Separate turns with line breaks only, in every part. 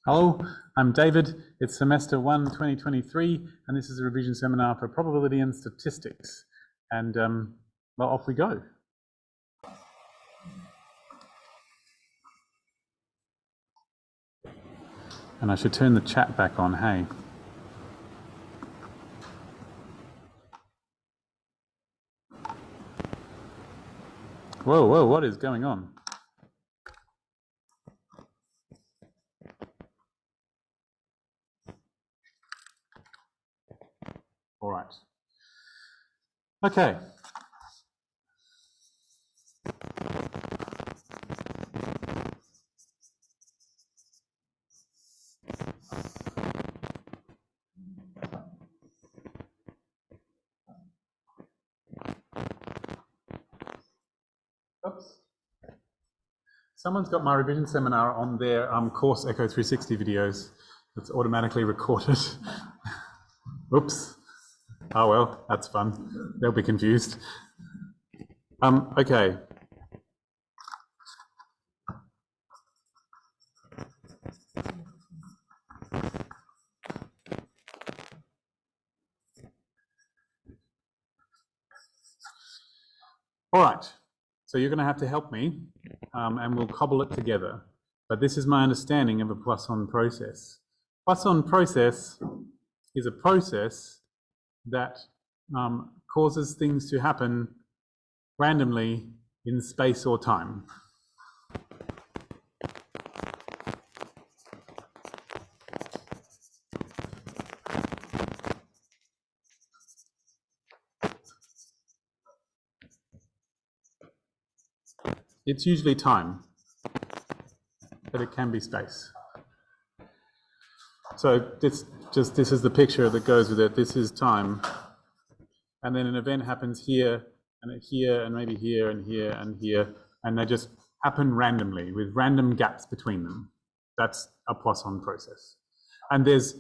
Hello, I'm David. It's semester 1, 2023, and this is a revision seminar for probability and statistics. And well, off we go. And I should turn the chat back on, hey. Whoa, what is going on? All right. Okay. Oops. Someone's got my revision seminar on their course Echo 360 videos. It's automatically recorded. Oops. Oh well, that's fun. They'll be confused. Okay. All right. So you're going to have to help me, and we'll cobble it together. But this is my understanding of a Poisson process. Poisson process is a process that causes things to happen randomly in space or time. It's usually time, but it can be space. So this is the picture that goes with it. This is time, and then an event happens here, and maybe here, and here, and here, and they just happen randomly with random gaps between them. That's a Poisson process, and there's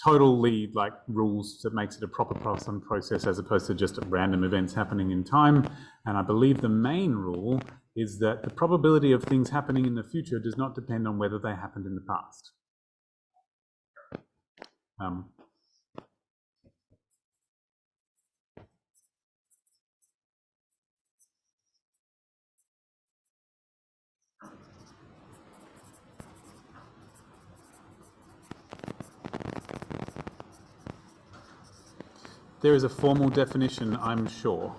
totally like rules that makes it a proper Poisson process as opposed to just random events happening in time. And I believe the main rule is that the probability of things happening in the future does not depend on whether they happened in the past. There is a formal definition, I'm sure,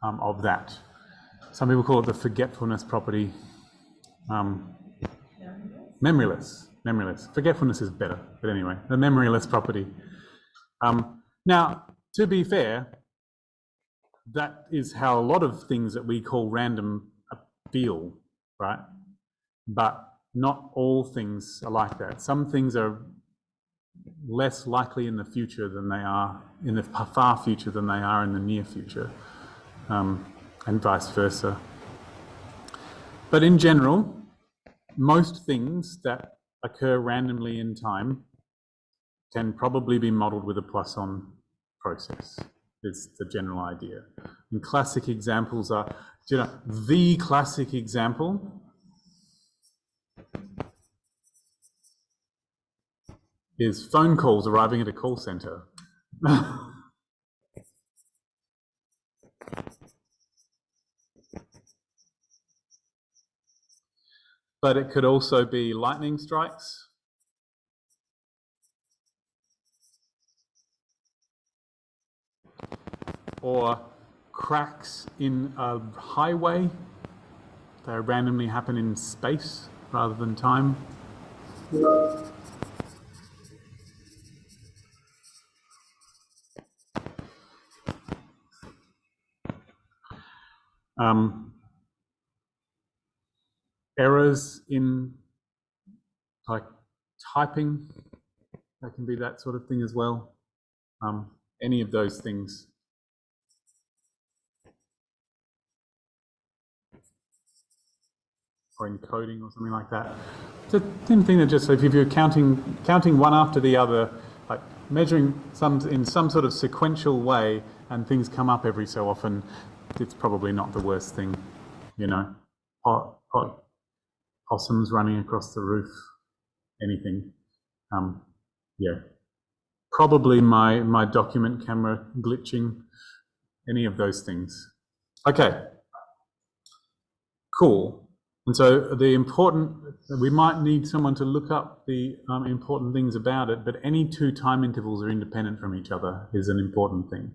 of that. Some people call it the forgetfulness property. Memoryless. Forgetfulness is better, but anyway, the memoryless property. Now, to be fair, that is how a lot of things that we call random feel, right? But not all things are like that. Some things are less likely in the future than they are in the far future than they are in the near future, and vice versa. But in general, most things that occur randomly in time can probably be modeled with a Poisson process. Is the general idea. And classic examples are, the classic example is phone calls arriving at a call center. But it could also be lightning strikes. Or cracks in a highway. They randomly happen in space rather than time. Errors in like typing, that can be that sort of thing as well. Any of those things. Or encoding or something like that. It's a thin thing that just, so if you're counting one after the other, like measuring in some sort of sequential way, and things come up every so often, it's probably not the worst thing, you know. Possums running across the roof. anything. Yeah, probably my document camera glitching, any of those things. Okay, cool. And so we might need someone to look up the important things about it, but any two time intervals are independent from each other is an important thing.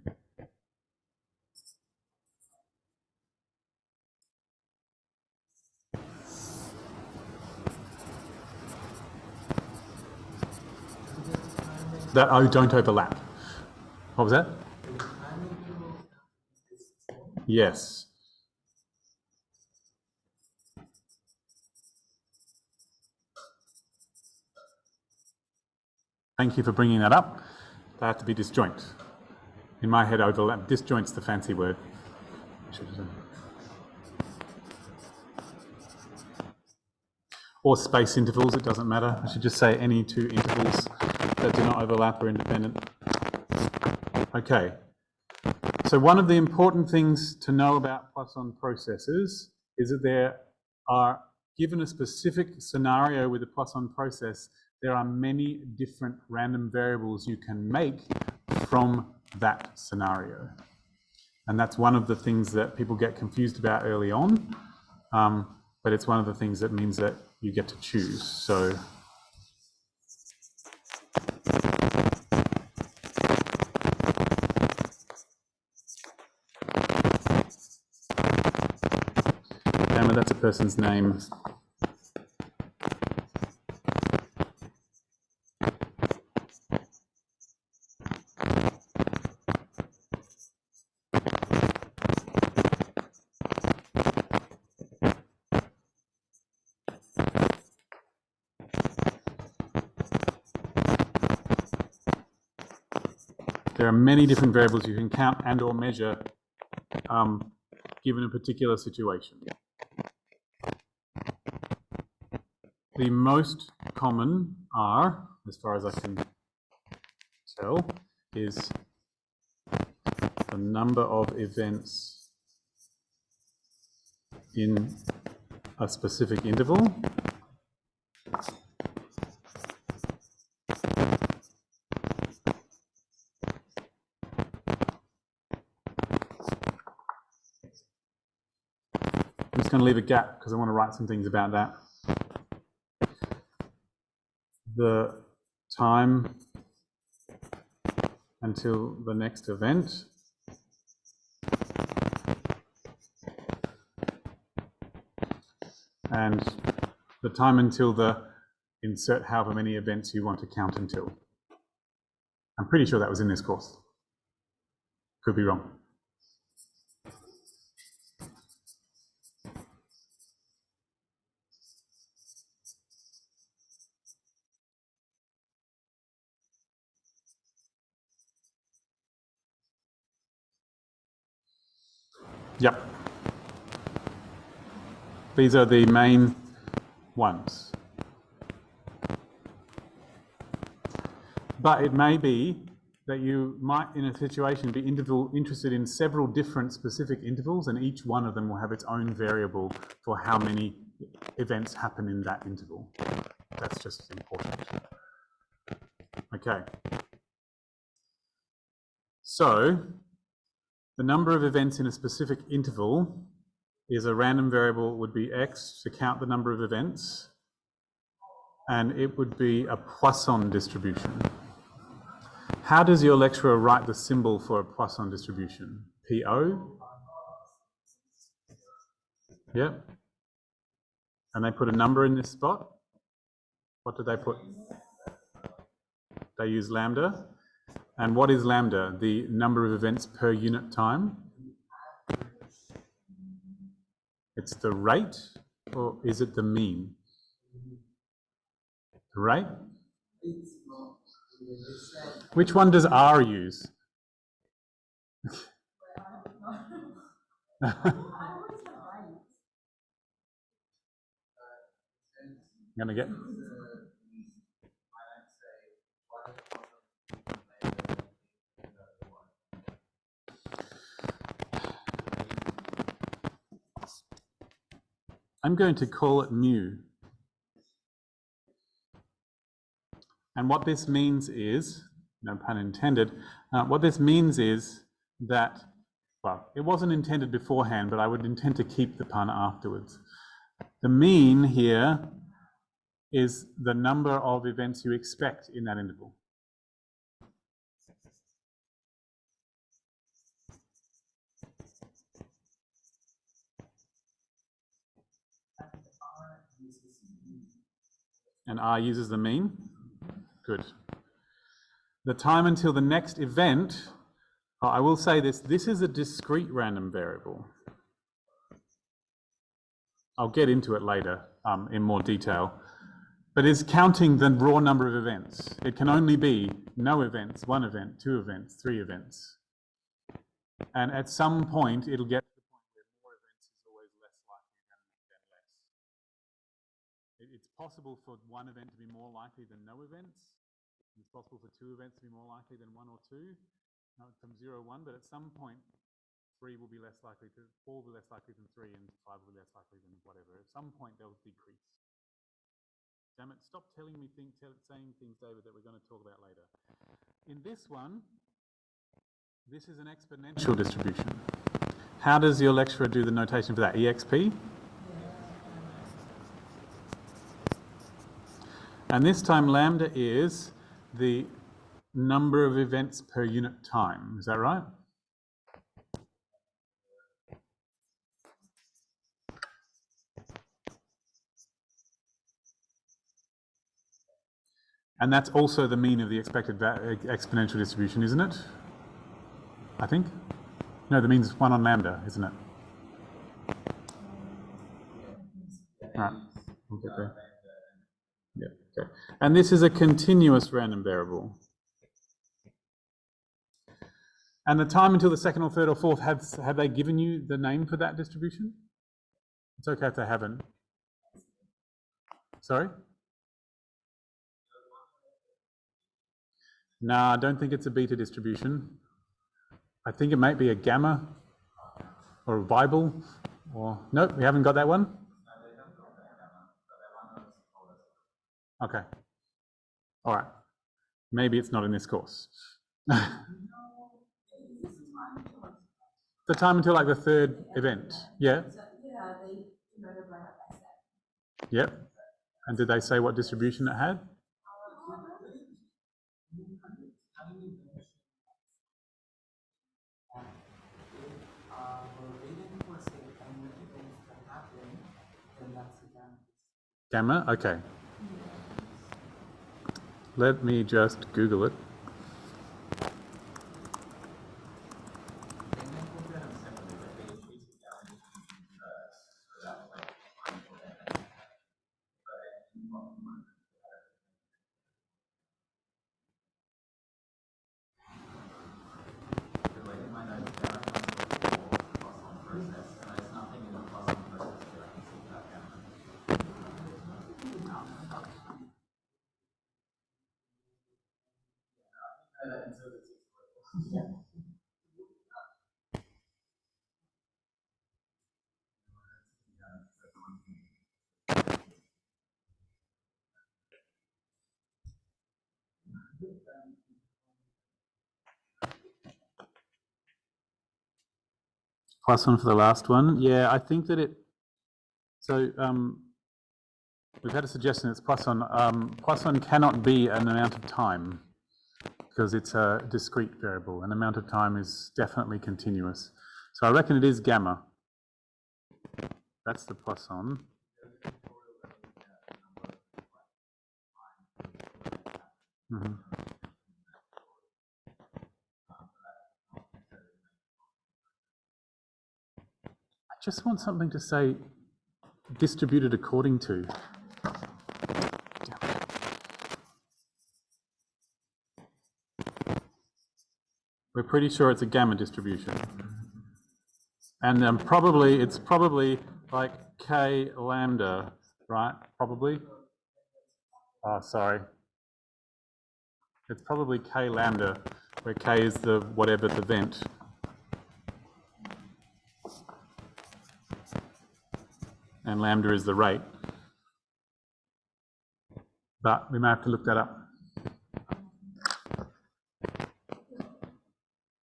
That don't overlap. What was that? Yes. Thank you for bringing that up. They have to be disjoint. In my head, overlap. Disjoint's the fancy word. Or space intervals, it doesn't matter. I should just say any two intervals that do not overlap are independent. Okay. So one of the important things to know about Poisson processes is that there are, given a specific scenario with a Poisson process, there are many different random variables you can make from that scenario. And that's one of the things that people get confused about early on, but it's one of the things that means that you get to choose. So Emma, that's a person's name. There are many different variables you can count and or measure given a particular situation. The most common are, as far as I can tell, is the number of events in a specific interval I'm just going to leave a gap because I want to write some things about that. The time until the next event. And the time until the insert however many events you want to count until. I'm pretty sure that was in this course. Could be wrong. Yep. These are the main ones. But it may be that you might, in a situation, be interested in several different specific intervals, and each one of them will have its own variable for how many events happen in that interval. That's just important. Okay. So, the number of events in a specific interval is a random variable, would be x to count the number of events, and it would be a Poisson distribution. How does your lecturer write the symbol for a Poisson distribution? PO? Yep. And they put a number in this spot. What do they put? They use lambda. And what is lambda? The number of events per unit time? It's the rate, or is it the mean? The rate? Which one does R use? I'm gonna get. I'm going to call it mu. And what this means is, no pun intended, what this means is that, well, it wasn't intended beforehand, but I would intend to keep the pun afterwards. The mean here is the number of events you expect in that interval. And R uses the mean. Good. The time until the next event, I will say this is a discrete random variable. I'll get into it later in more detail, but it's counting the raw number of events. It can only be no events, 1 event, 2 events, 3 events. And at some point, it'll get to the point where more events is always less likely than less. It's possible for 1 event to be more likely than no events. It's possible for 2 events to be more likely than 1 or 2 from 0 or 1, but at some point, 3 will be less likely to, 4 will be less likely than 3, and 5 will be less likely than whatever. At some point, they'll decrease. Damn it, stop telling me saying things, David, that we're going to talk about later. In this one, this is an exponential distribution. How does your lecturer do the notation for that? EXP? And this time lambda is the number of events per unit time. Is that right? And that's also the mean of the expected exponential distribution, isn't it? I think. No, the mean's 1 on lambda, isn't it? All right, we'll get there. Yeah, okay. And this is a continuous random variable. And the time until the 2nd or 3rd or 4th, have they given you the name for that distribution? It's okay if they haven't. Sorry? No, I don't think it's a beta distribution. I think it might be a gamma or a Bible, or nope, we haven't got that one. Okay. All right. Maybe it's not in this course. The time until like the 3rd event. Yeah. Yep. And did they say what distribution it had? Gamma? Okay. Let me just Google it. +1 for the last one. Yeah, I think that it. So we've had a suggestion that's Poisson. Poisson cannot be an amount of time because it's a discrete variable. An amount of time is definitely continuous. So I reckon it is gamma. That's the Poisson. Mm-hmm. I just want something to say distributed according to. We're pretty sure it's a gamma distribution. And it's probably like K lambda, right? Probably. Oh, sorry. It's probably K lambda, where K is the whatever the vent. And lambda is the rate. But we may have to look that up.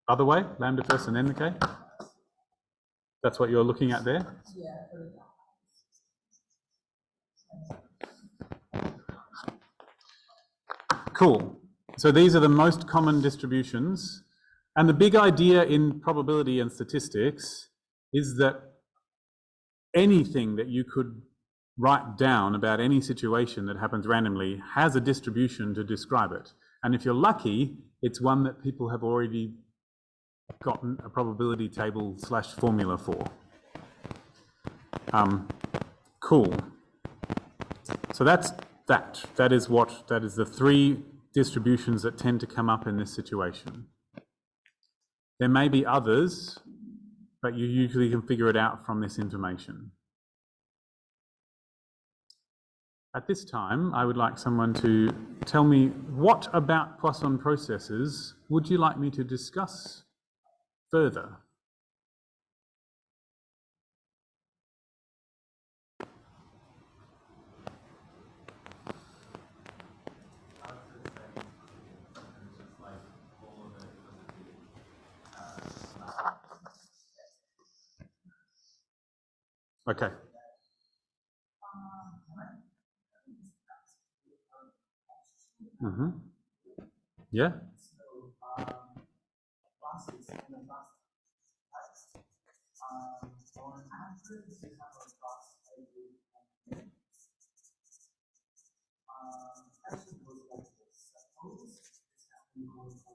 Other way, lambda first and then the k? That's what you're looking at there?
Yeah.
Cool. So these are the most common distributions. And the big idea in probability and statistics is that anything that you could write down about any situation that happens randomly has a distribution to describe it. And if you're lucky, it's one that people have already gotten a probability table / formula for. Cool. So that's that. That is the three distributions that tend to come up in this situation. There may be others, but you usually can figure it out from this information. At this time, I would like someone to tell me what about Poisson processes would you like me to discuss further? Okay. Yeah.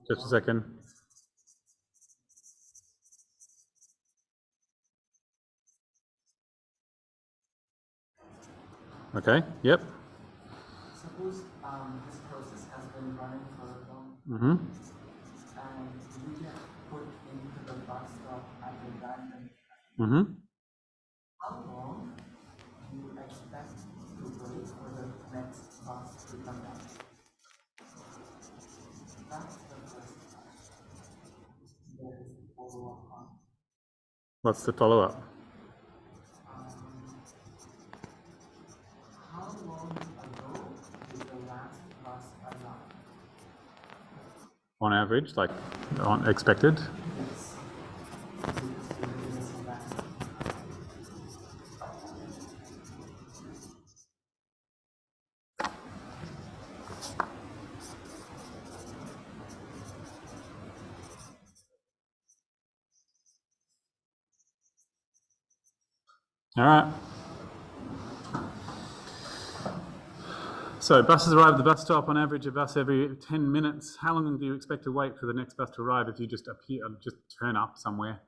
Just a second. Okay, yep.
Suppose this process has been running for a long
Mm-hmm.
and you get put into the bus stop at a random time.
Mm-hmm.
How long do you expect to wait for the next bus to come down? That's the first question. There is a follow-up on.
What's the follow-up?
How long ago did the last bus arrive?
On average, like on expected?
Yes.
All right. So buses arrive at the bus stop, on average a bus every 10 minutes. How long do you expect to wait for the next bus to arrive if you just turn up somewhere?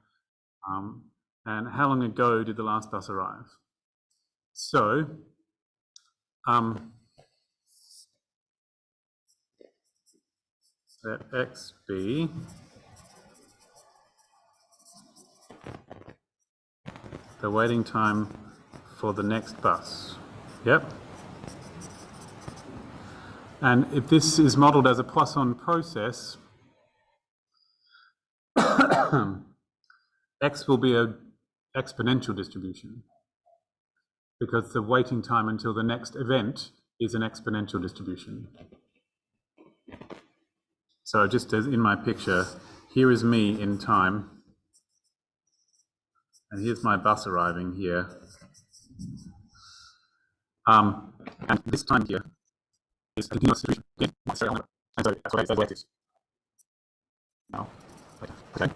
And how long ago did the last bus arrive? So, let X be the waiting time for the next bus. Yep. And if this is modelled as a Poisson process, X will be an exponential distribution because the waiting time until the next event is an exponential distribution. So just as in my picture, here is me in time, and here's my bus arriving here. And this time here is a continuous distribution. Again, and so that's what X is. Now, okay.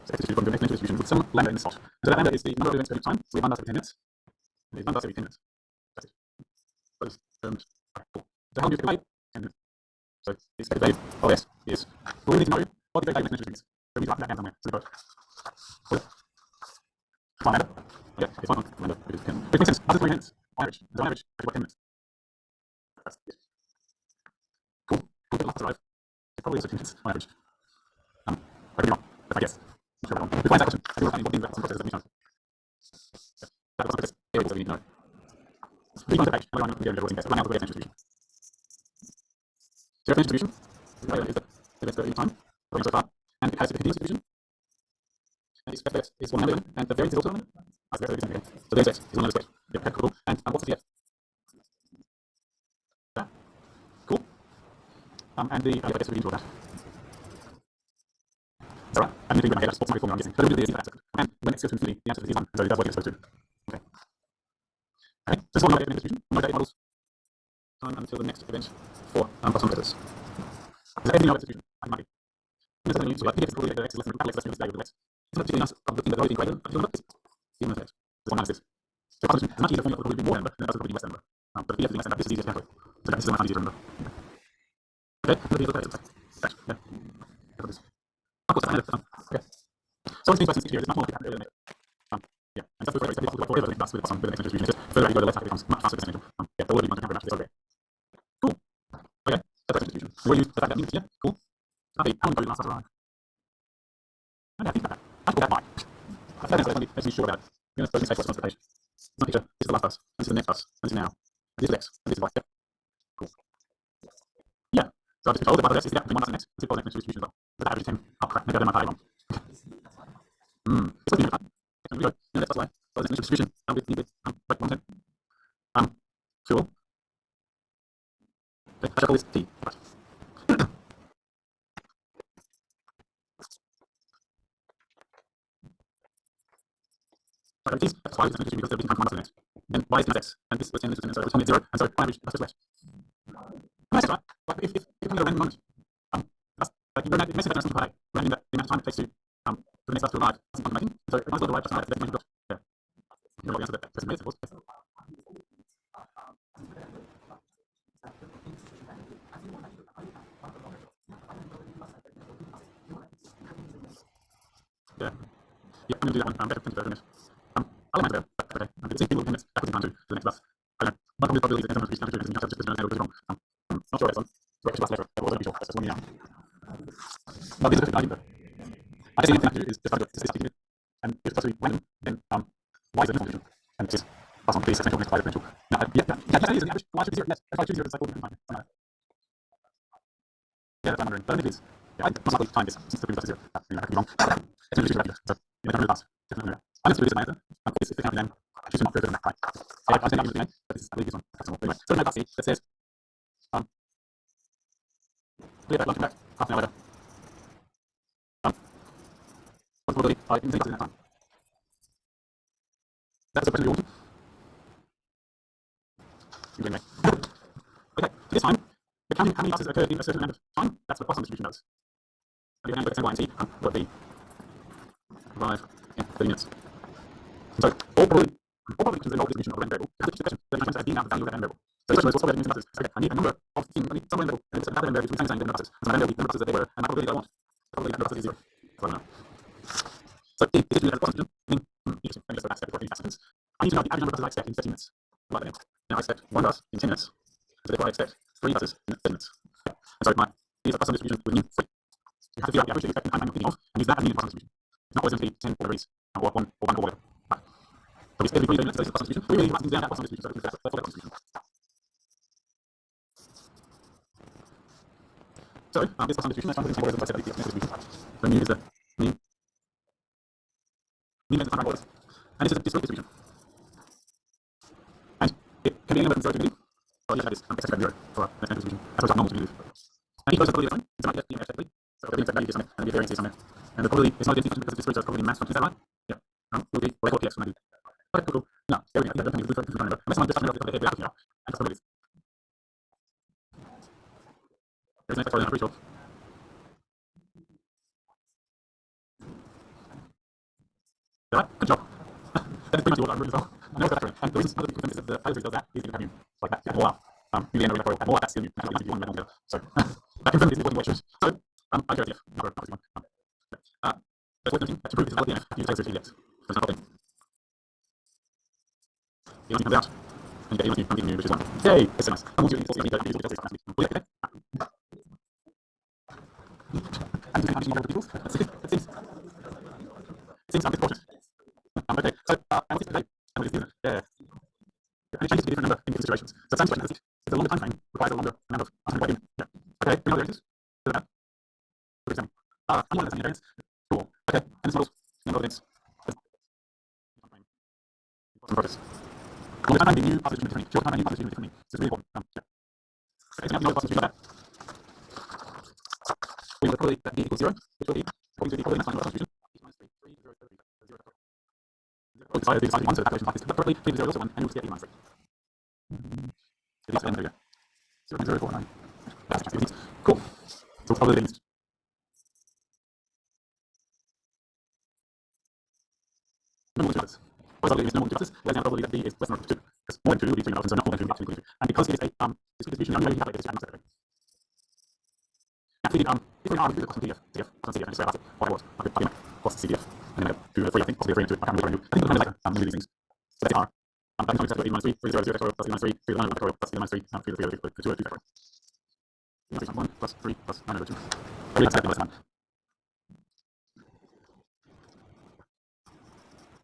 So X is going to be an exponential distribution with some lambda in the slot. So that lambda is the number of events every time. So we have one bus every 10 minutes. And there's one bus every 10 minutes. That's it. Those terms. Right, cool. So how long do you expect to wait? 10 minutes. So the expected value of S is, well, we need to know what the expected value of exponential distribution is. So we need to write that down somewhere. So we go, it's one lambda. Yeah, it's one lambda. Which makes sense. After 3 minutes, on average. So on average, it's about 10 minutes. That's it. Cool. Cool. The last arrive. It's probably also 2 minutes on average. I could be wrong. That's my guess. I'm sure I'm wrong. We find that question. I think we'll find what things about some processes that we found. That's some process variables that we need to know. Read on the page. Everyone can get a voting test. Right now, the exponential distribution. So exponential distribution is the events per time going so far, and it has a continuous distribution. And the expected is one lambda, and the variance is also one lambda. That's the variance again. So the variance is one lambda squared. Yeah, okay, cool. And what's the CF? Yeah. Cool. And the I guess we need to that. That's all right. And if you do it in my head, I just put some formula, I'm guessing. So we'll do the easy answer. And when x goes to infinity, the answer is 1. So that's what it's supposed to. Okay. Okay. So this one, I'm distribution. I'm going to models time until the next event for Poisson methods. Is there anything else distribution? I might be. So then you like, if it's probably x is less than x less than the value of the x. It's not particularly nice of looking at the value greater, but if you look at this, even with x, this one minus this. So Poisson is much easier for me, it would probably be more than number, and that's probably less than number. But if you have to be less than number, this is easier to calculate. So this is much easier to remember. Okay, let me look at it. Yeah. Of course, okay. So it's these here, it's much more complicated than yeah, and that's very difficult to avoid with Poisson with the next distribution. Just further you go to the left, it becomes much faster percentage. Yeah, the order you want to calculate matches okay. Cool. Okay, that's the distribution. We'll use the fact that means yeah, cool. Okay, how many last arrive? Okay, I think about that. I thought that might. That's the answer. Let's be sure about it. We're going to say what's on the page. It's not picture. This is the last bus. This is the next bus. And this is now. And this is x. And this is y. Yeah. Cool. Yeah. So I just control the part of this is the gap between 1 and x. It's equal to the next distribution as well. But average 10. Oh crap, maybe I did my pie wrong. It's looking at we go. Yeah, that's why. So this distribution. With like 110. Cool. Okay, I shall call this t. Right. Okay, that's why it's going to because everything comes from it. And y is x, and this was 10, this was 10, so it was 10, 0, and so on average, that's just less. Nice, right? But if you come at a random moment, that's like you may say that something like random that the amount of time it takes to for the next bus to arrive doesn't contemplating. So it might as well arrive just right, that's yeah. You know what the answer to that question is, of course. Yeah. Yeah, I'm going to do that one. Better think about it. I like that. Okay. It's equal limits backwards in time to the next bus. I don't know. What probability is it going to increase temperature because you have to just wrong. Not sure it's on. So it's just later. I wasn't sure. That's just one now. But this is a good idea. I guess the thing I have to do is just keep it. And if it's supposed to be random, then y is a different function. And this is plus on b is exponential next y differential. Now, yeah, that is the average. Y should be 0. Yes, if I choose 0, it's like 4 fine. Yeah, that's what I'm wondering. But I think it is. Yeah, I must not leave time this since the previous is 0. I could be wrong. It's really regular. So, yeah, that's really fast. Definitely. I'm going to do this as my answer. It's the county name. I choose to not go to the next time. So I'm saying I'm using the name, but this is, I believe this one. Anyway, so my class C that says, clear that lunch back half an hour later. What's probability? I didn't think that time. That's the question we want. Anyway. Okay, so this time, the counting how many classes occur in a certain amount of time, that's what Poisson distribution does. And you can look at y and t, what the 5 in 30 minutes. So all probably consider all distribution of a random variable. That's the question. Then I'm going to the amount of value of that random variable. So the question is what's probability in buses? Okay, I need a number of things. I need some random variable. And it's that random variable between the same buses. So my random variable, the buses that they were, and my probability that I want. Probably that buses is 0. So I know. So if this is a Poisson distribution, then interesting. Let me just go back step before I fast. I need to know the average number of buses I expect in 30 minutes. Right then. Now I expect 1 bus in 10 minutes. So therefore I expect 3 buses in 30 minutes. And so my these are Poisson distribution with mean 3. You have to figure out the average that you expect in time I'm thinking of, and use that as mean Poisson distribution. It's not always going to be 10 whatever it is, or 1 or whatever. So we every 20 minutes, there's a Poisson distribution. We really write things down that Poisson distribution, so that's all Poisson distribution. So this Poisson distribution, that's one of the things I said, the distribution. So mu is the mean is the time borders. And this is a discrete distribution. And it can be anywhere from 0 to infinity, or you have this x squared 0 for a distribution. That's what normal to do. And each of those are probably different. It's not just even effectively. So the exact value is somewhere, and the variance is somewhere. And the probability is not identity function because it's discrete, so it's probably mass function. Is that right? Yeah. Will be what I call px when I do. Okay, cool. Now, there we go. Yeah, definitely good for number. Unless I'm just talking about the head we have here, and just probabilities. There's an extra I'm pretty sure. Right? Good job. That is pretty much what I'm doing as well. I know it's accurate. And the reason other people think is that the other does that is going to have you like that. More out. You end up with more out. That's still you. That's what you want to metal. So that confirms is the important choice. So I go with number not one. That's what to prove this is LDF. You take 30 yet. There's no problem. The only thing comes out. And you get I'm giving you which is 1. Yay! It's so nice. I'm also using the usual just nice. Okay. And you can have more people. It seems unfortunate. Okay, so what's it today? And what is it? Yeah. And it changes to be different number in different situations. So same question, it's a longer time frame, requires a longer amount of time by doing. Yeah. Okay, any other variances? Do that. For example. I'm one of the variance. Cool. Okay, and this model's number of events. Important. Longer time frame, new position differently. Short time frame, new position differently. So it's really important. Yeah. Okay, so now the other position like that. We will probably that b equals 0, which will be according to the probability mass distribution, decided to one, so the calculation like this, but probably leave 0 also 1, and you'll just get e minus 3. So that's there we go. 0.049. That's just cool. So probably least. No more than 2 others. What's probably no more than 2 others? There's now probably that b is less than or equal to 2. Because more than 2 will be 2 options, so not more than 2 up to 2. And because it is a discrete distribution, you have like this everything. Now, if we are to do the cosine CDF, cosine CDF, and just say about it, what I was, I could plug in plus CDF, and then I do a 3, I think, possibly a 3 and 2, I can't remember I think we'll kind of like these things. So that's R. I can just e minus 3, 3, 0, 0 factorial, plus e minus 3, 3, 9 factorial, plus e minus 3, 3, 3, 3, 3, 2, 2 factorial. 1 plus 3 plus 9 over 2. Maybe that's less than 1.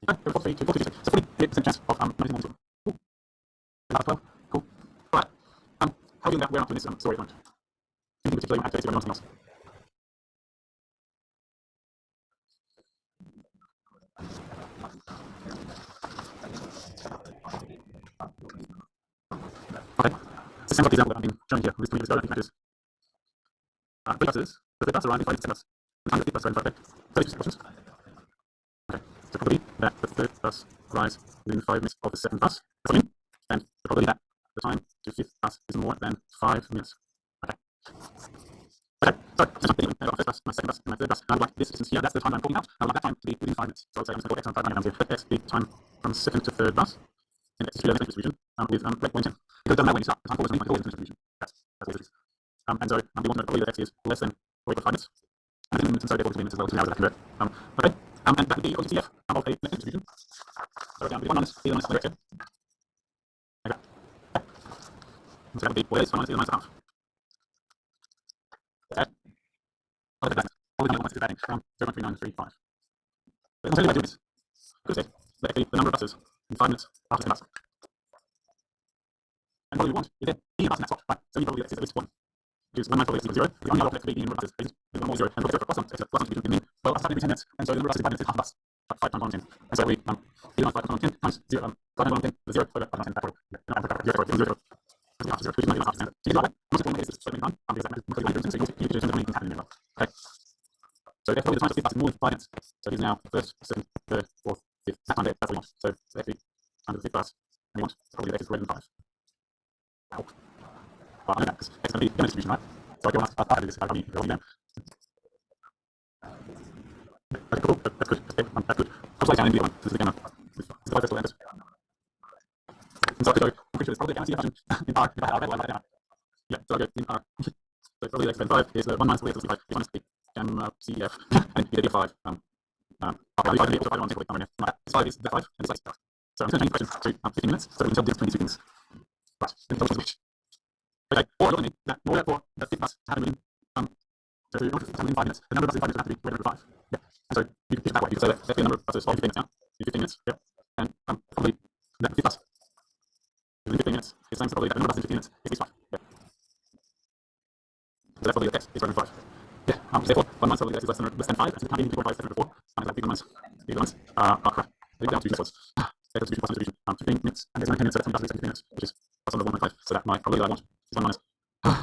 Okay, so 48% chance of noticing one. Cool. About 12. Cool. Alright. How do you do that? We're not doing this story at the moment. Anything particularly you want to activate or anything else? Okay. So same like the example that I've been showing here. This 20 minutes ago, I think that is. The buses, the bus arrived in 5 minutes, 10 bus. The time that the bus arrived in 5 minutes. 30 questions. Okay. So probably that the third bus arrives within 5 minutes of the second bus. That's what I mean. And the probability that the time to the fifth bus is more than 5 minutes. Okay. Okay, so I've got my first bus, my second bus, and my third bus. I would like this distance here, that's the time I'm talking about. I would like that time to be within 5 minutes. So I'll say I'm going to call x on 5 here. Let x be time from second to third bus. And x is the distribution with rate 110. Because it doesn't matter when you start, the time forward is only the distribution. That's all it is. And so we want to know probably that x is less than or equal to 5 minutes. And so therefore 2 minutes as well, 2 hours that convert. Okay, and that would be OTCF of a next distribution. So down to 1 minus, e minus the direction. Okay. And so that would be 4 days, 1 minus e minus a half. Okay. All the best. All the numbers is batting from 0.3935. But I'm telling you by doing this. Could say that the number of buses in 5 minutes after the bus. And what do we want? You get e bus in that spot, right? So you probably get x is at least 1. Which is 1 minus probably x is 0. The only other option to be the number of buses is 1 more 0. And we'll get plus 1, x plus 1 to be well, that's every 10 minutes. And so the number of buses in 5 minutes is half a bus. 5 times 1 10. And so we e minus 5 times 1 10 times 0. 5 times 1 10 is 0. 5 times 1 10 factorial. Yeah, 0. So you do that way. So you do that way. Most important is this time, because that matters completely different. So you can determine how many things happen in the middle. Okay. So therefore the time to fifth bus is more than 5 minutes. So it is now first, second, third, fourth, fifth. That time there, that's what we want. So actually under the fifth bus, and we want probably x is greater than 5. Wow. Well, I know that because x is going to be the distribution, right? So I go on after this, I'll probably go down. Okay, cool. That's good. That's good. I'll slide down in the other one. This is again this is the first one. And so I'm pretty sure it's probably guaranteed function in R. If I had R, I'd down. Yeah, so I'll go in R. So probably x 5 is 1 minus the x is 5. Is minus the gamma CF. And the idea 5. I'll probably 5 to 5 on take away. 5 is the 5 and the 6. So I'm going to change the question to 15 minutes. So we can tell the difference between these two things. Right. Then the switch. Okay. Or I don't need that. Or therefore the fifth bus had a million. So if you want to within 5 minutes, the number of buses in 5 minutes would have to be greater than 5. Yeah. And so you can put it that way. You can say that the number of buses for 15 minutes now. 15 minutes. Yeah. And probably the fifth bus within 15 minutes is the same as probably that the number of buses in 15 minutes is 5. Yeah. So that's probably the x is greater than 5. Yeah. Therefore, 1 minus probably x is less than 5. And so we can't be multiplied by 7 over 4. And that's big minus. Big minus. Crap. They go down to 2 methods. There's distribution plus distribution. 15 minutes and there's 10 minutes, so that's 15 minutes, which is plus under 1.5. So that my probability that I want is 1 minus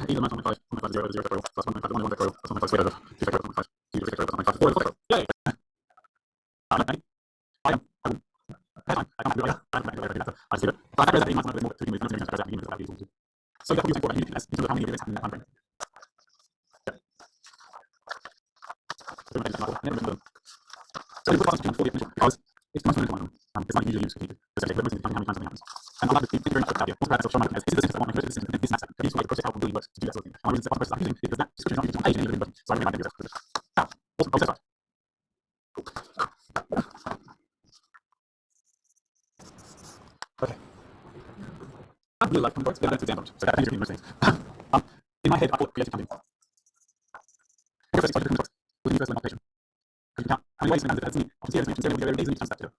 e minus 1.5, 1.5 0 over 0 factorial plus 1.5 1 factorial plus 1.5 squared over 2 factorial plus 1.5 2 factorial plus 1.5 4 factorial. Yay! I am. I can't do it. I just do it. But I factor that e minus 1 more to begin with. So you have to use for that unit as in terms of how many events happen in that time frame. So you put class for the initial because it's much more than one. It's not usually used for because they're mostly how many times something happens. And I'll have to think very much about that. Most practice will show my is this the system I want to this system this master. Can you the process how really works to do that sort of thing? And one reason the process I'm using is that description not used on page in the so I really like to do that. Now, awesome process right. Okay. I really like points. That's example. So that's really most things. In my head I thought creative counting. Okay, first different books. With universal occupation. You count how many ways you can do that. I can see it as mentioned. There are days and times that too. Okay.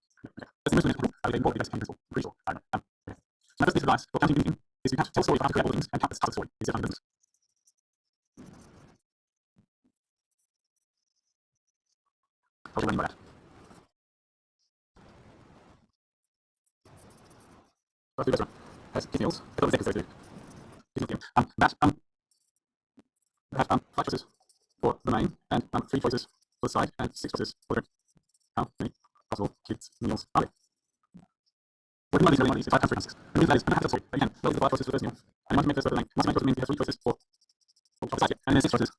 That's the most important. I think important is counting principle. I'm pretty sure. Okay. So that's this advice for counting thinking is you have to tell a story about how things and count the story. Is it business? What do you mean by that? Let's do this one. That's details. I thought it was exercise. That 5 choices for the name and 3 choices for the side and 6 choices for the drink. How many possible kids' meals are there? Working on these really is 5 times 3 times 6. And the reason that is, I'm going to have a story. Again, those are the 5 choices for the first meal. And once you make this further length, once you make this means you have 3 choices for the side, and then 6 choices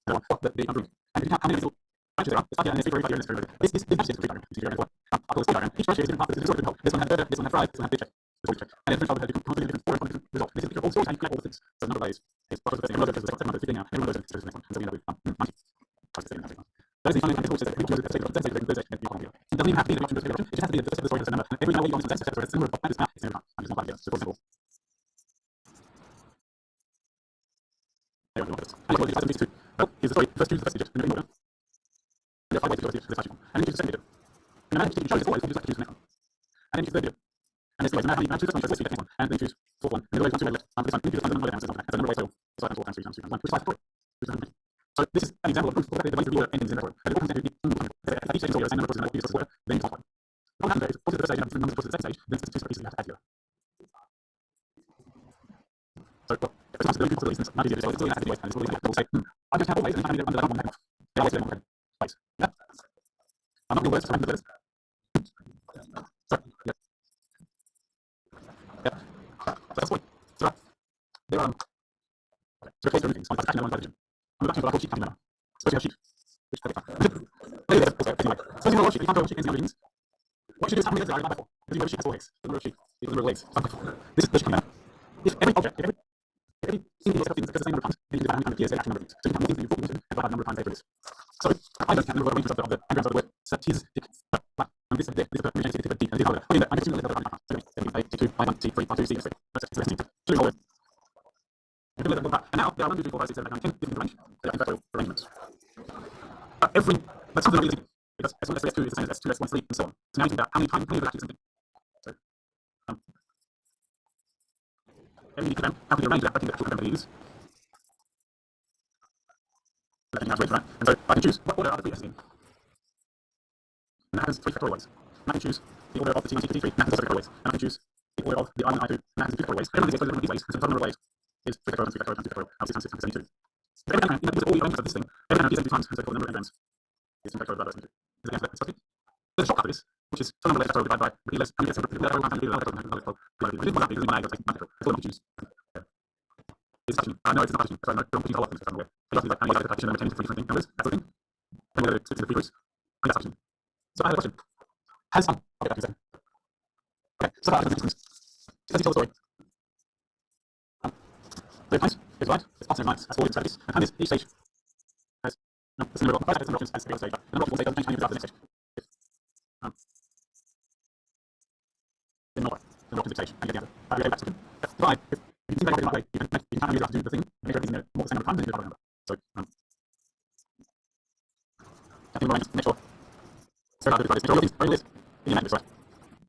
for the drink. And you can count how many little branches there are. It's up here, and there's 3 for every here, and there's 3 for this matches the 3 diagram. You see here, and I'll call this 3 diagram. Each ratio is different half. This is sort of different help. This one has burger, this one has fried, this one has big check. And every different child will have different 4 different results. This is all stories, and you collect all the things. So the number of ways is what was the first thing. Another is the second, 15 now. Every one of those is the next one. And so we end up with 90. That is the final example, which is that we choose the second option, it doesn't even have to be the option to the option, it just has to be the first of the story, the number. And every now we go on to the next step, so it's the number of it's not, it's never time. I'm just not here. So for example, there we go. And what it is to, well, here's the story. First choose the first digit, and then order. And there are 5 ways to go to the first digit. And then choose the second digit. And then if you show this always, you just have to choose the next one. And then choose the third digit. And this way, so now you choose the first one, choose the next one. And then choose the fourth one. And the other way is 1, 2, left. This one, you choose the number down, so it's the number of ways, so it's 5 times 4 times 3 times 2 times 1, which is 5 story. So this is an example of proof of the reorder endings in the and it comes down to each stage is the same number of choices in the square, then you solve one. What happens is, the first stage and different numbers of choices the second stage, then it's the 2 pieces you have to add together. So, well, if it's not really possible, it's not easy to do, so it's really nice to do it, and it's really nice to say, I just have all ways, and I need to underline one off. They always say one ways. Yeah? I'm not going to words, so I'm going to words. So, yeah. Yeah. So that's what. So, there are, okay, so we're close to everything, so I'm actually one by the gym. I'm about to go sheet, can't so you have sheet. Which take time. Anyway, so you know what sheet, you can't go sheet against what you do is how many legs there are divided by 4. Because you know sheet has 4 legs. The number of sheet is the number of legs. This is the sheet coming out. If every object, if every single set of things that does the same number of times, then you divide how many times appears the actual number of things. So you can have more things that you thought into and divide the number of times they produce. So I don't count the number of ranges of the anagrams of the word statistic. And this is the range of D, and this is how okay, I'm assuming that the number of times. So T2, I1, T3, I2, C, C. That's it. So that's it. So whole word. And now there are 1, 2, 3, 4, 5, 6, 7, 8, 9, 10 different range. They are in factorial arrangements. Every that's something really easy because S1, S3, S2 is the same as S2, S1, 3, and so on. So now you think about how many times, how many of that is something. So, every program, how can you arrange that? I think the actual program that I use. That's how to arrange that. And so I can choose what order are the 3 S's in. And that has 3 factorial ways. And I can choose the order of the T1, T2, T3, and that has also factorial ways. And I can choose the order of the I1, I2, and that has 2 factorial ways. Everyone is exposed to these ways, and so the total number of ways is 3 factorial, 3 factorial, 2 factorial, 6 times 6 times 72. So every time, because all the arrangements of this thing, every time I do 72 times, and so the number of engrams is 2 factorial divided by 72. Is it against that? There's a shortcut for this, which is total number of legs factorial divided by repeat legs, how many legs factorial times repeat legs factorial. I didn't want that because I take multiple. It's all I'm choose. It's touching. No, it's not touching. So I'm not putting a lot of things from away. I just like how you like the partition number 10 for different numbers. That's the thing. Then we're going to switch to the prefix. And that's touching. So I have a question. Has fun. I'll get back to you then. Okay, so that's the next. Let's tell the story. Very nice. It's right. It's awesome. Nice. That's all it's and time is each stage has no, it's the number of the first options as the stage. The number of options doesn't change how you move out to the next stage. In no way. The opposite stage. And you get the other. Okay, back to it. Right. If you can think about it that way, you can kind of use that to do the thing, make sure everything's more the same number of times, then you do the number. So, I think we're make sure. So, I'll do this. So, all these is in your right?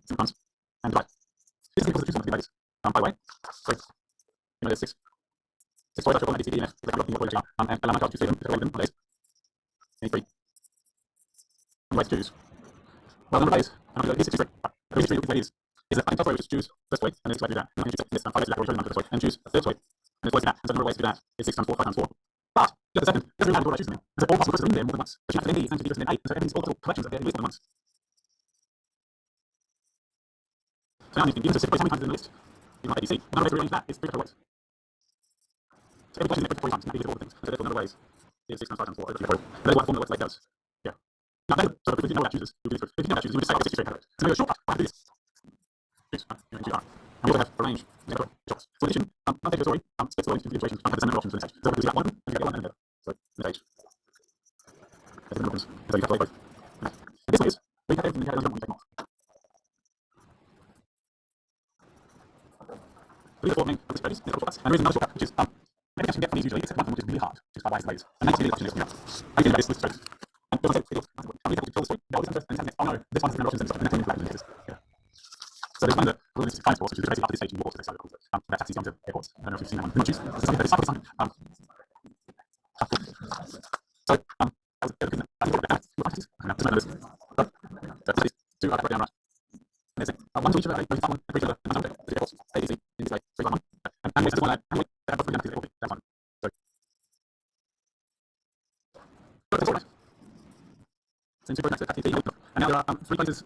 Sometimes. And divide. This is because the two something like this. By the way, so, you know, there's 6. 6 toys, actual, ABCD, and F. If I'm looking at what and I'm not going to say them, if I them, on days. 3. And ways to choose. Well, the number of days, I'm going to do 63. The reason to choose is that I can tell which choose first way, and then it's like do that. And I can choose this, and 5 ways to that, or show the number first way, and choose a third way. And it's like that. And so the number of ways to do that is 6 times 4, 5 times 4. But, just a second, it doesn't really matter what I choose from there. And so all possible choices are in there more than once. But you have to then D, and then 8, and so everything's all little collections of there more than once. So now you can use this, how many times in the list? You want ABC. The number of ways to rearrange that is 3 different ways. So every question is 3 times, and that gives you all the things. So therefore the number of ways is 6 times 5 times 4 over 3 4. And that's what the formula looks like does. Yeah. Now then, so if you know what that chooses, you do this. If you know what that chooses, you would just say, oh, 63 out of it. So maybe a shortcut, I have to do this. Choose, and we also have arrange shots. So in addition, I'll take the story, split the story into configurations, and have the same number of options in the stage. So we got one of them, and you get one and the other. So in the page. There's the number of options. So you have to label both. And this one is, we have everything we have on the off. The four main of this page is shortcuts. And there is another shortcut, which is many you can get from these usually, except one of them which is really hard, which is how wise the ways. And that's really the question is, I think about this with stories. And don't say, how many have to tell the story? No, this one first, and then oh no, this one has the number of options and stuff, and then flags and cases. Yeah. So there's one that we're going to find sports, which is basically up to this stage in water, so that's actually onto airports. I don't know if you've seen that one. Not choose. It's something that is something. So, I was going to I think about that. Your practices. Just like this. So these two are down right. And there's one to each of them. Maybe one, every other, and some of the airports. ABC, in this way, 3 1. And there's one that, and they have 3 entities, that's one. So, that's all right. 3 places,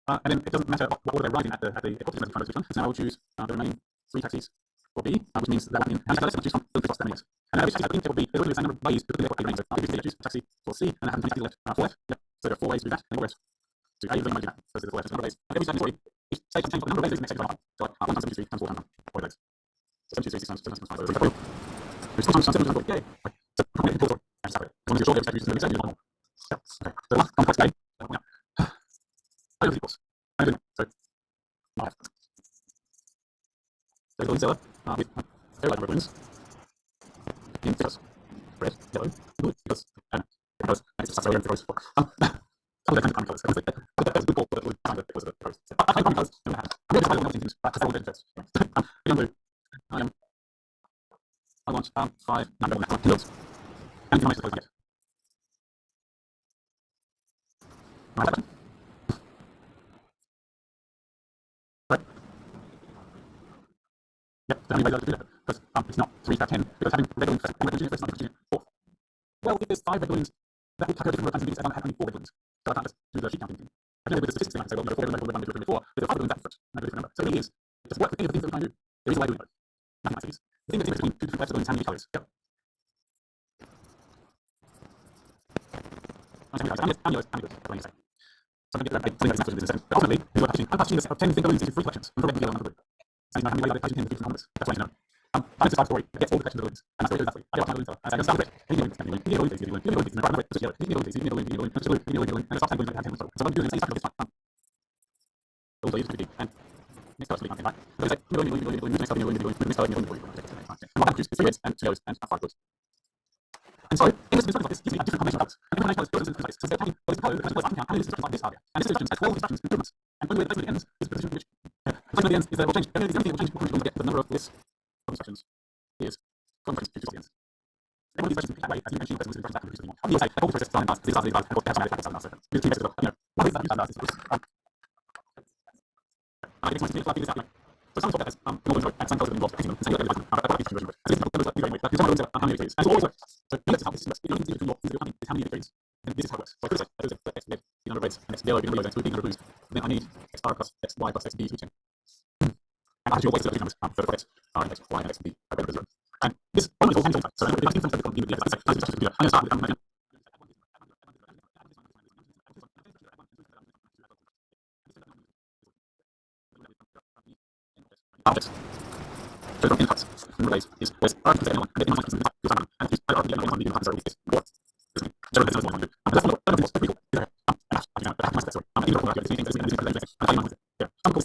and then it doesn't matter what order they write in at the equation as you so now I will choose the remaining 3 taxis for B, which means that one in how many taxis I choose from the cost terminus. And now this taxi I think it will be there will be the same number of ways to put the remaining. So I choose taxi for C, and I have 20 taxis left for F. Yep. So there are 4 ways to do that, and we'll go to A, then I do that. So there's 4 ways. Number of ways. Every time, sorry, each stage contains the number of ways is the next stage. So like 1 times 73 times 4 times 4 ways. So 73, 6 times 7 times 5. So which is 1 times 7 times 4. Yay. So probably people are and separate. As long as you're sure they're using the same normal. Yeah. Okay. So one complex A. I don't equals. I don't know. So not. So the seller with very large balloons in because red, yellow, blue, because and it's just so because some of the kind of colors. That's good for the kind of because of the colors. I find colors don't have. I'm going to try to things, but I will then first. Blue. I want 5 number 1 kilos. And you might suppose it. Right. Right. Yep, the only way to do that, because it's not 3 out of 10, because having red balloons first and red balloons first, not red balloons 4. Well, if there's 5 red balloons, that would cover different kinds of things, and I have only 4 red balloons. So I can't just do the sheet counting thing. I know with the statistics thing, I can say, well, no, 4 red balloons, 1, 2, 3, 4, there's 5 balloons that different, and a different number. So it really is. It just works with any of the things that we try and do. There is a way of doing it. Mathematics. The thing that's between 2 different types of balloons, how many colors? Yep. I'm going to get that. So I'm going to get that in a second. But ultimately, this is what I'm patching a set of 10 thin balloons into 3 collections, and putting yellow and blue. So you know how many ways I patch in the different numbers. That's what I know. I just story. It gets all the collection of balloons, and that's what it does. I get my balloons, and I can start with it. Give me a balloon, give me a balloon, give me a balloon, give me a balloon, give me a balloon, give me a balloon, give me a balloon, give me a balloon, give me a balloon, give me a balloon, give me a balloon, and I start saying balloons like I have 10 so I'm doing the same cycle this time. Also use 50 and next color right? So it's like give me a balloon, give me a balloon, next color, give me a balloon, next color, give me a balloon, and what I choose is 3 reds and 2 yellows and 5 blues. And so, in this like this, gives me a different combination of colors. And every combination of colors goes into this. So they're having what is called the color how many instructions like this are there. And this instructions has 12 instructions improvements. And when the ends is the position which the position at the ends is that will change. And the only thing that will change according to get the number of lists of instructions is from the to the ends. And one of these instructions that way, as you mentioned, the instructions that can be used anymore. You say, all the process is done in these are and what they have some pattern so you can basically, what is that you done is I think it's nice to be like so some sort of and some colors involved painting them and saying that I like this version of it. As if the very way, but you don't know how many degrees. And so always so let's how this is you don't need to do is how many degrees. And this is how it works. So I could say that is x red, the number of reds, and x yellow, the number of yellows, and 2 number of blues. Then I need x r plus x y plus x b to reach and I have to always these numbers for x r and x y and x b by 0. And this one is all 10 so I'm going to start with objects. So the inputs from the ways is always R equals N1 and the N1 equals the time and use R equals N1 medium times is more. So that's what I'm doing. That's what I'm doing. That's pretty cool. Yeah. I have my steps. I'm going to go to the thing and I'm going to yeah. Some course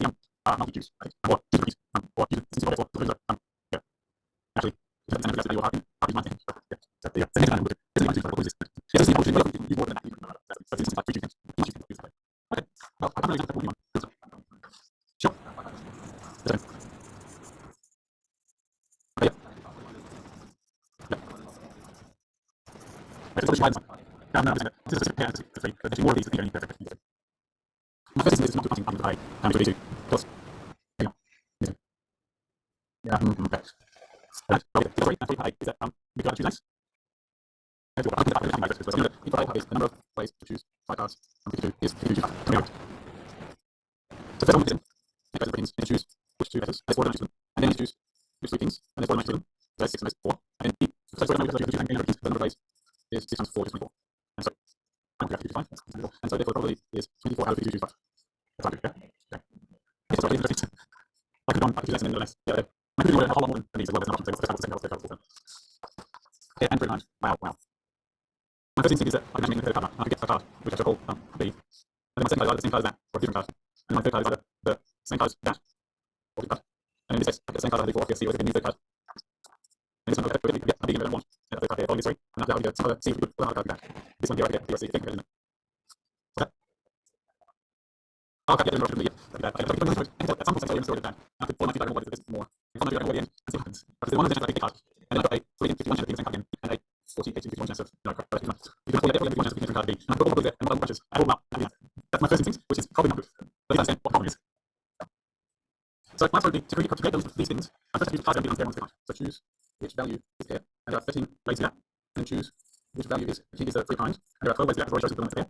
multi juice, right? Or use or use this is what yeah. Actually, that's an example of how you might think. Yeah. So the next time we'll do is it's the option to use more than that. So this is like 3 things. Okay. Well, I'm going to example one. Sure. It's a no, this is a pair. There's more of these that you need perfect. My first is not too much I am to do plus. Yeah. Yeah. Okay. Sorry, is that we got to choose nice. If I have the number of ways to choose 5 cards, I'm going to do is 52. So first one is in. Next is in choose which 2 letters. Let's order choose them. And then you choose which 3 things. And let's order choose them. So that's 6 and that's 4. And then so the number of ways is 6 times 4 is 24. And so I'm going to have 55. And so therefore probably is 24 out of 52 5. That's what I do, yeah? It's probably interesting. I could do that and then less. Yeah, I could do a whole lot more than these as well. There's an option. Okay, and 39. Wow. My first instinct is that I can make a third card. I could get a card, which I should call B. And then my second card is either the same card as that, or a different card. And my third card is either the same card as that, or a different card. And in this case, I get the same card as I did before, I get C, or a new third card. And this one, I get a B and I want. And the third card here, sorry. And that would get some other C, with another card like that. This one here, I get B or C, I think, isn't it? Okay. I'll get the instruction of the year. At some point, I can sort it down. I could format it out this more. I can format it out at the end and see what happens. But the one is just like a card. And I've got a 3 and 51 chance of being the same card again. And a 48 and 51 chance of no, correct. You can forget every 51 chance of being the same card B. And I put all the there and all the bunches. I roll them out. And that's my first instinct, which is probably not good. But that's what problem is. So my answer would be to create these things. I first have to use the class and be on So choose which value is here. And there are 13 ways to that. And then choose which value is the 3 primes. And there are 12 ways to that, so I chose to put them there.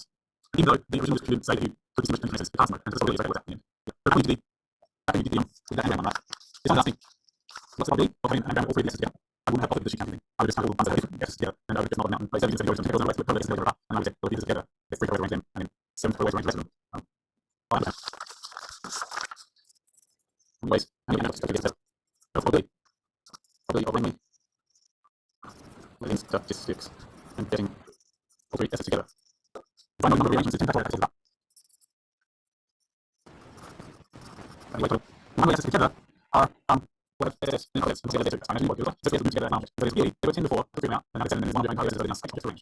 nice. Even though the original students say that you could distinguish between cases, it can't, and it's probably exactly what's happening. But how do you do that on that? If someone's asking, what's the probability of having an anagram all three of the S's together? I wouldn't have bothered with the sheet counting. I would just have all the ones that have different S's together, and I would just not mountain. But instead of using go to tables and ways to put the S's together, and I would say, well, pieces together, there's 3 ways to arrange them, and then 7 ways to arrange the rest of them. I understand. Ways, and you can have to get probability of arranging things statistics and getting all 3 S's together. If I know the number of rearrangements, it's 10 factorial that. Anyway, so the number of S's together are what SS and SS together later. I imagine what you do. So we have to group together now. So it's really, they were 10 before, took them out, and now it's 7, and there's one behind how S's are in us. I can just arrange.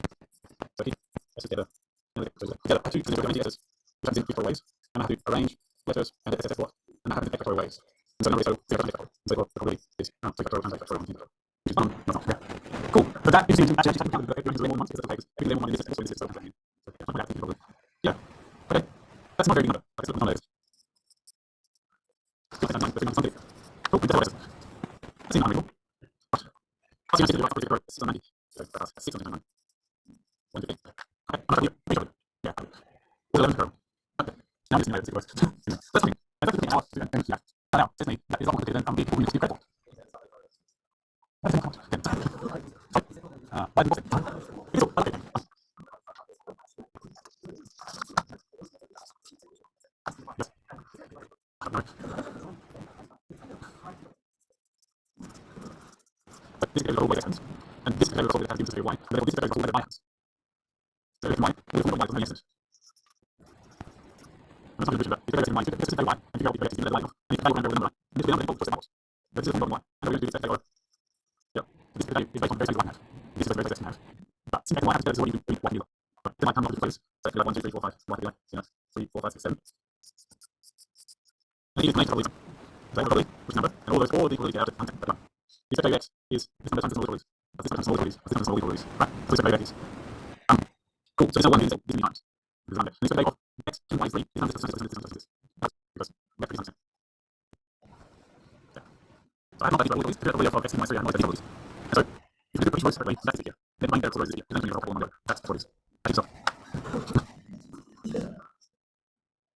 So keep S's together. Together, I have 2 arrange S's, which happens in 3 ways, and I have to arrange letters and SS what, and I have to take factorial ways. And so nobody so 0 times factorial. So what probably is 3 factorial times factorial. Which is fun. That's not fair. Cool. But that is actually taking account of the every one once because that's every one is this is so yeah. Okay. That's not very big number. That's not it. Cool. We that's unreal. What's the answer to the 690? So that's 690. 150. Okay. I'm not sure. Yeah. Well, 11 curve. Okay. Now I'm just going to works. That's fine. That's the thing out to them. Now, just me. That is not complicated. I'm being people who need to be credible. That's an account. Why did you okay. Yes. No. But this is a way that happens. And this is a result that has been to y. And therefore this is a result that y happens. So if y, this is y doesn't make sense. I'm not going to do that. If y, this is y, and figure out the y, and if y remember the number, this is the number equal to the this is the number 1. And we're going to do this at yeah. This is based on very size This is very size have. But since y happens, is what you do what you but then I come up with place. So if you like 1, 2, 3, 4, 5, what you like, 3, 4, 5, 6, 7. And you can make probability. So probability, which number, and all those all the probabilities get out of content but 1. The effect of x is this number times the small probabilities. That's this number times the small probabilities. That's this number times the small probabilities. Right. So this effect of x is. Cool. So this is 1 is these times. This is number. And this effect of x to y is 3 is this. Because we have 3 times. Yeah. So I have not that probabilities. The probability of x and y is 3 and not the probabilities. And so if you do the choice correctly, that's it here. Then find the probabilities here. Then you have a problem number. That's the probabilities. That's yourself.